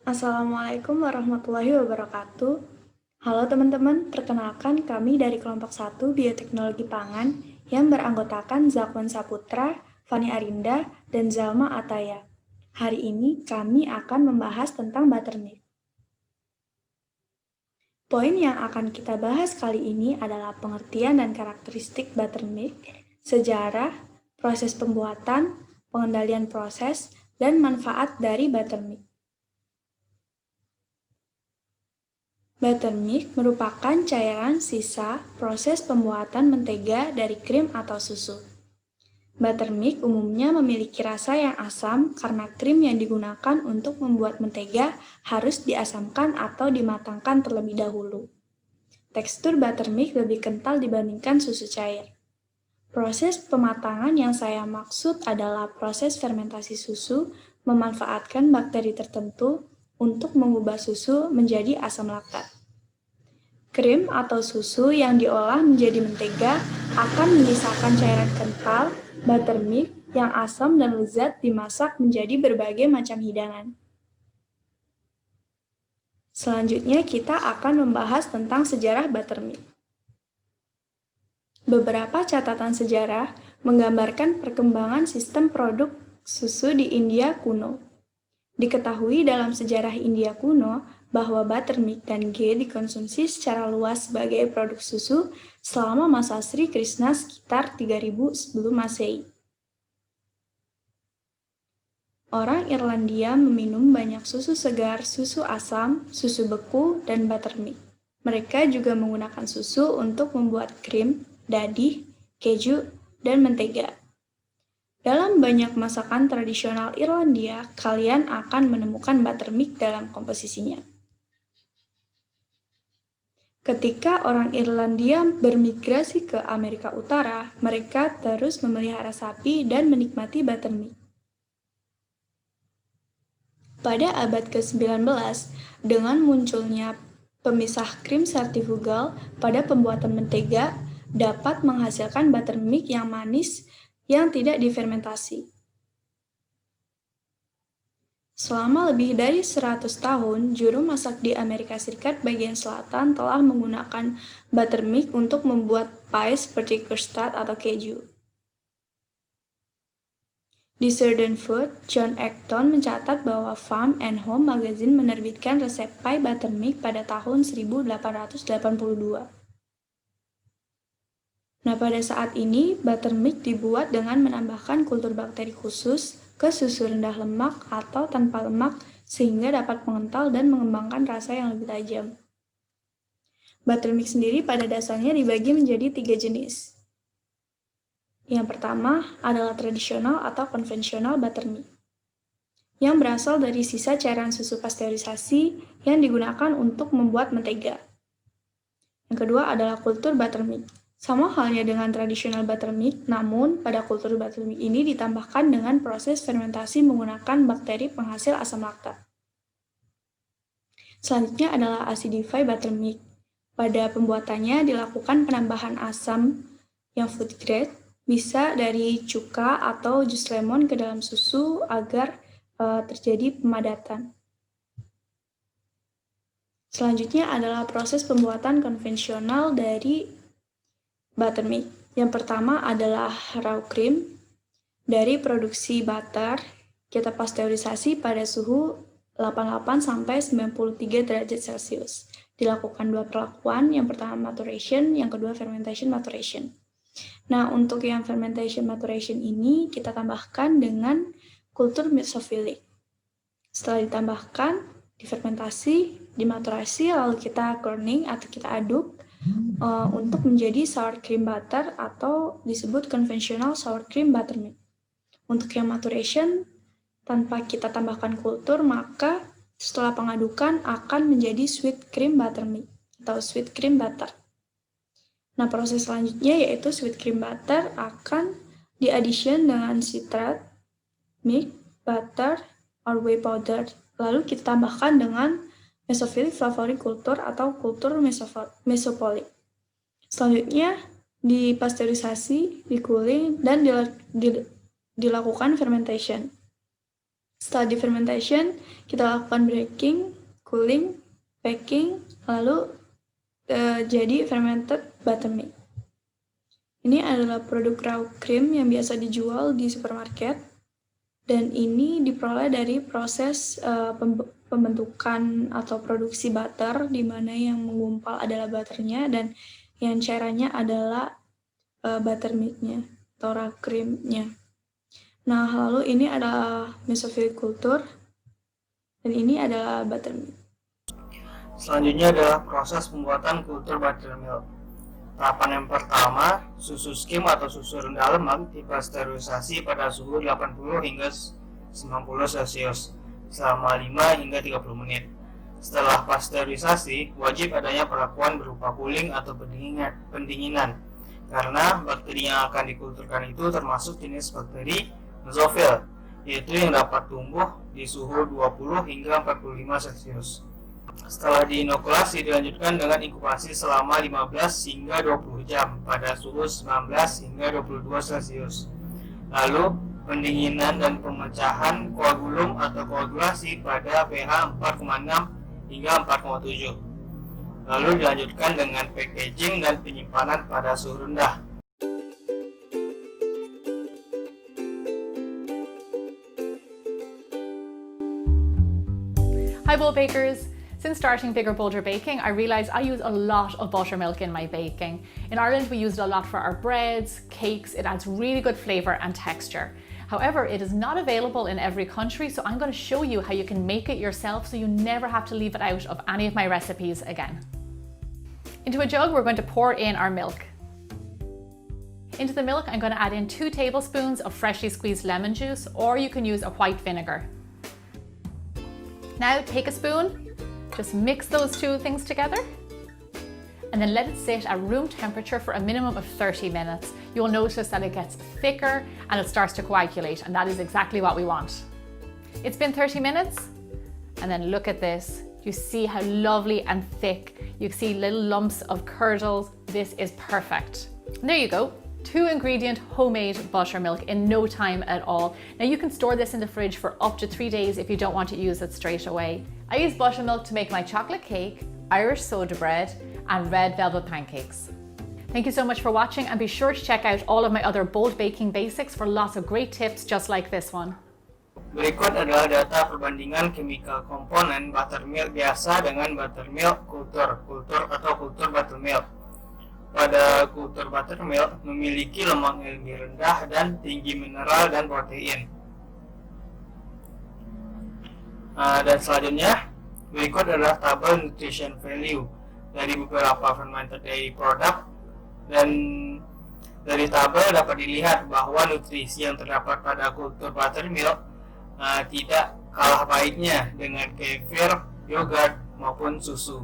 Assalamualaikum warahmatullahi wabarakatuh. Halo teman-teman, perkenalkan kami dari kelompok 1 Bioteknologi Pangan yang beranggotakan Zakwan Saputra, Fani Arinda, dan Zalma Ataya. Hari ini kami akan membahas tentang buttermilk. Poin yang akan kita bahas kali ini adalah pengertian dan karakteristik buttermilk, sejarah, proses pembuatan, pengendalian proses, dan manfaat dari buttermilk. Buttermilk merupakan cairan sisa proses pembuatan mentega dari krim atau susu. Buttermilk umumnya memiliki rasa yang asam karena krim yang digunakan untuk membuat mentega harus diasamkan atau dimatangkan terlebih dahulu. Tekstur buttermilk lebih kental dibandingkan susu cair. Proses pematangan yang saya maksud adalah proses fermentasi susu memanfaatkan bakteri tertentu untuk mengubah susu menjadi asam laktat. Krim atau susu yang diolah menjadi mentega akan menyisakan cairan kental, buttermilk, yang asam dan lezat dimasak menjadi berbagai macam hidangan. Selanjutnya kita akan membahas tentang sejarah buttermilk. Beberapa catatan sejarah menggambarkan perkembangan sistem produk susu di India kuno. Diketahui dalam sejarah India kuno bahwa buttermilk dan ghee dikonsumsi secara luas sebagai produk susu selama masa Sri Krishna sekitar 3000 sebelum Masehi. Orang Irlandia meminum banyak susu segar, susu asam, susu beku, dan buttermilk. Mereka juga menggunakan susu untuk membuat krim, dadih, keju, dan mentega. Dalam banyak masakan tradisional Irlandia, kalian akan menemukan buttermilk dalam komposisinya. Ketika orang Irlandia bermigrasi ke Amerika Utara, mereka terus memelihara sapi dan menikmati buttermilk. Pada abad ke-19, dengan munculnya pemisah krim sentrifugal pada pembuatan mentega, dapat menghasilkan buttermilk yang manis yang tidak difermentasi. Selama lebih dari 100 tahun, juru masak di Amerika Serikat bagian selatan telah menggunakan buttermilk untuk membuat pie seperti custard atau keju. Di Southern Food, John Acton mencatat bahwa Farm and Home Magazine menerbitkan resep pie buttermilk pada tahun 1882. Nah, pada saat ini, buttermilk dibuat dengan menambahkan kultur bakteri khusus ke susu rendah lemak atau tanpa lemak sehingga dapat mengental dan mengembangkan rasa yang lebih tajam. Buttermilk sendiri pada dasarnya dibagi menjadi 3 jenis. Yang pertama adalah tradisional atau konvensional buttermilk, yang berasal dari sisa cairan susu pasteurisasi yang digunakan untuk membuat mentega. Yang kedua adalah kultur buttermilk. Sama halnya dengan tradisional buttermilk, namun pada kultur buttermilk ini ditambahkan dengan proses fermentasi menggunakan bakteri penghasil asam laktat. Selanjutnya adalah acidified buttermilk. Pada pembuatannya dilakukan penambahan asam yang food grade, bisa dari cuka atau jus lemon ke dalam susu agar terjadi pemadatan. Selanjutnya adalah proses pembuatan konvensional dari buttermilk. Yang pertama adalah raw cream. Dari produksi butter, kita pasteurisasi pada suhu 88 sampai 93 derajat Celcius. Dilakukan dua perlakuan, yang pertama maturation, yang kedua fermentation maturation. Nah, untuk yang fermentation maturation ini kita tambahkan dengan kultur mesophilic. Setelah ditambahkan, difermentasi, dimaturasi, lalu kita churning atau kita aduk untuk menjadi sour cream butter atau disebut conventional sour cream buttermilk. Untuk yang maturation, tanpa kita tambahkan kultur, maka setelah pengadukan akan menjadi sweet cream buttermilk atau sweet cream butter. Nah, proses selanjutnya yaitu sweet cream butter akan di-addition dengan citrate, milk, butter, or whey powder. Lalu kita tambahkan dengan mesophilic flavoriculture atau kultur mesophilic. Selanjutnya dipasteurisasi, dikuling, dan dilakukan fermentation. Setelah di fermentation, kita lakukan breaking, cooling, packing, lalu jadi fermented buttermilk. Ini adalah produk raw cream yang biasa dijual di supermarket, dan ini diperoleh dari proses pembentukan atau produksi butter, di mana yang menggumpal adalah butternya dan yang cairannya adalah buttermilknya atau raw creamnya. Nah, lalu ini adalah mesophilic culture, dan ini adalah buttermilk. Selanjutnya adalah proses pembuatan kultur buttermilk. Tahapan yang pertama, susu skim atau susu rendah lemak dipasteurisasi pada suhu 80 hingga 90 Celcius selama 5 hingga 30 menit. Setelah pasteurisasi, wajib adanya perlakuan berupa cooling atau pendinginan karena bakteri yang akan dikulturkan itu termasuk jenis bakteri mesofil, yaitu yang dapat tumbuh di suhu 20 hingga 45 Celcius. Setelah diinokulasi, dilanjutkan dengan inkubasi selama 15 hingga 20 jam pada suhu 19 hingga 22 Celcius. Lalu, pendinginan dan pemecahan koagulum atau koagulasi pada pH 4,6 hingga 4,7. Lalu dilanjutkan dengan packaging dan penyimpanan pada suhu rendah. Hi Bold Bakers! Since starting Bigger Bolder Baking, I realised I use a lot of buttermilk in my baking. In Ireland, we use it a lot for our breads, cakes. It adds really good flavour and texture. However, it is not available in every country, so I'm going to show you how you can make it yourself so you never have to leave it out of any of my recipes again. Into a jug, we're going to pour in our milk. Into the milk, I'm going to add in 2 tablespoons of freshly squeezed lemon juice, or you can use a white vinegar. Now take a spoon, just mix those two things together, and then let it sit at room temperature for a minimum of 30 minutes. You'll notice that it gets thicker and it starts to coagulate, and that is exactly what we want. It's been 30 minutes, and then look at this. You see how lovely and thick. You see little lumps of curdles. This is perfect. And there you go. 2-ingredient homemade buttermilk in no time at all. Now you can store this in the fridge for up to 3 days if you don't want to use it straight away. I use buttermilk to make my chocolate cake, Irish soda bread, and red velvet pancakes. Thank you so much for watching, and be sure to check out all of my other Bold Baking basics for lots of great tips just like this one. Berikut adalah data perbandingan chemical komponen buttermilk biasa dengan buttermilk kultur atau kultur buttermilk. Pada kultur buttermilk memiliki lemak yang lebih rendah dan tinggi mineral dan protein. Dan selanjutnya, berikut adalah tabel nutrition value dari beberapa fermented dairy product, dan dari tabel dapat dilihat bahwa nutrisi yang terdapat pada kultur buttermilk tidak kalah baiknya dengan kefir, yogurt maupun susu.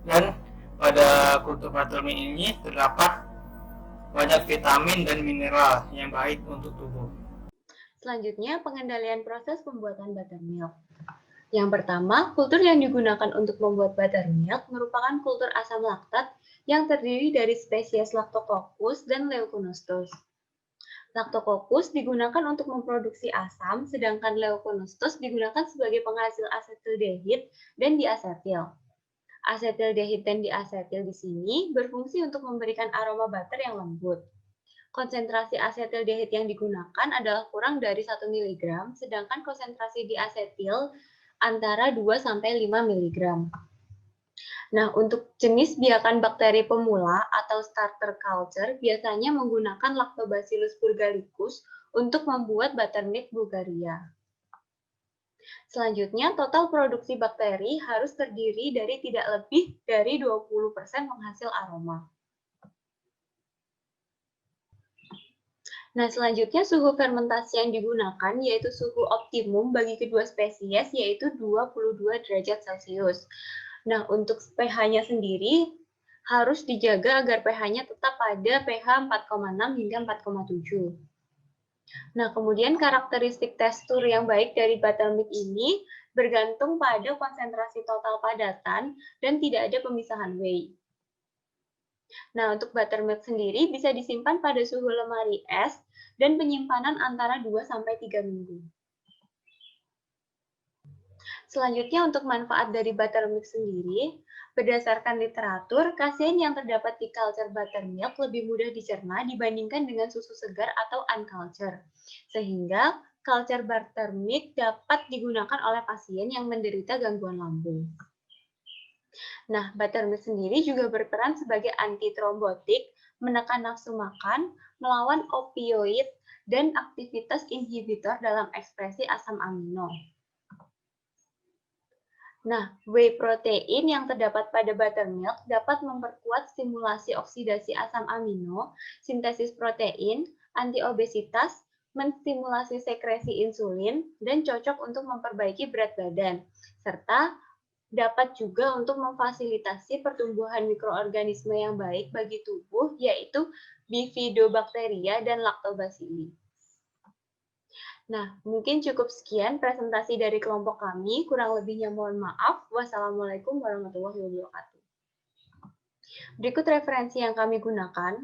Dan pada kultur buttermilk ini terdapat banyak vitamin dan mineral yang baik untuk tubuh. Selanjutnya, pengendalian proses pembuatan buttermilk. Yang pertama, kultur yang digunakan untuk membuat buttermilk merupakan kultur asam laktat yang terdiri dari spesies Lactococcus dan Leuconostois. Lactococcus digunakan untuk memproduksi asam, sedangkan Leuconostois digunakan sebagai penghasil asetildehid dan diasetil. Asetildehid dan diasetil di sini berfungsi untuk memberikan aroma butter yang lembut. Konsentrasi asetildehid yang digunakan adalah kurang dari 1 mg, sedangkan konsentrasi diasetil antara 2-5 mg. Nah, untuk jenis biakan bakteri pemula atau starter culture biasanya menggunakan Lactobacillus burgallicus untuk membuat buttermilk Bulgaria. Selanjutnya, total produksi bakteri harus terdiri dari tidak lebih dari 20% penghasil aroma. Nah, selanjutnya suhu fermentasi yang digunakan yaitu suhu optimum bagi kedua spesies yaitu 22 derajat Celcius. Nah, untuk pH-nya sendiri harus dijaga agar pH-nya tetap pada pH 4,6 hingga 4,7. Nah, kemudian karakteristik tekstur yang baik dari buttermilk ini bergantung pada konsentrasi total padatan dan tidak ada pemisahan whey. Nah, untuk buttermilk sendiri bisa disimpan pada suhu lemari es dan penyimpanan antara 2-3 minggu. Selanjutnya untuk manfaat dari buttermilk sendiri, berdasarkan literatur, kasein yang terdapat di culture buttermilk lebih mudah dicerna dibandingkan dengan susu segar atau uncultured. Sehingga culture buttermilk dapat digunakan oleh pasien yang menderita gangguan lambung. Nah, buttermilk sendiri juga berperan sebagai antitrombotik, menekan nafsu makan, melawan opioid, dan aktivitas inhibitor dalam ekspresi asam amino. Nah, whey protein yang terdapat pada buttermilk dapat memperkuat stimulasi oksidasi asam amino, sintesis protein, antiobesitas, menstimulasi sekresi insulin, dan cocok untuk memperbaiki berat badan, serta dapat juga untuk memfasilitasi pertumbuhan mikroorganisme yang baik bagi tubuh, yaitu bifidobakteria dan lactobacilli. Nah, mungkin cukup sekian presentasi dari kelompok kami. Kurang lebihnya mohon maaf. Wassalamualaikum warahmatullahi wabarakatuh. Berikut referensi yang kami gunakan.